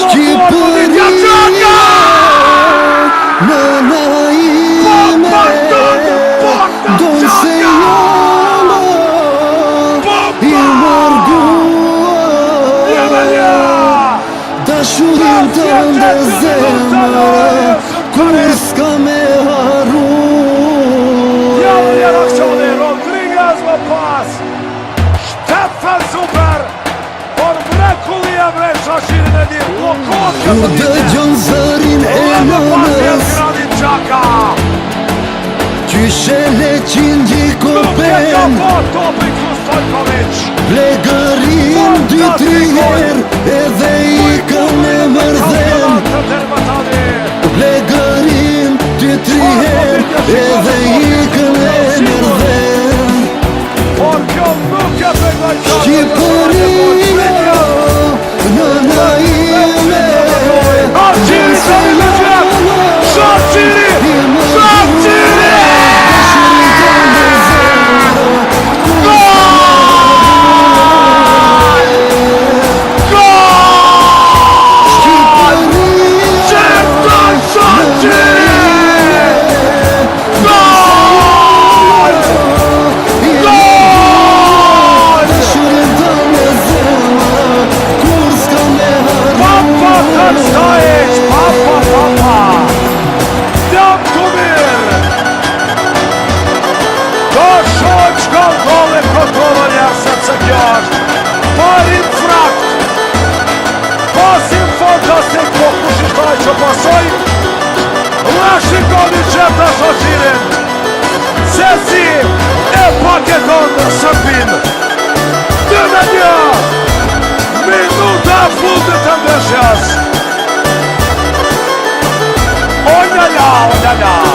Shqipëria nëna ime, donë se jona i mërguar, dashurin të ndë zemra, kur s'ka me haru. Javljen akcioni, Rodriguez më pas, Stefan super, por mrekullia vrej shashirin e dirë, blokot Kur dëgjon zërin e nënës, qyshe le qindji kopen, plegërin 2-3 her, edhe ikën e mërdhen. Plegërin 2-3 her, edhe ikën e mërdhen. Shqipëria nëna ime, që pasoj Rashikoni qëta shoshirin se si e paketon Sërbin 2-1 minuta fundit të ndeshjas. O njala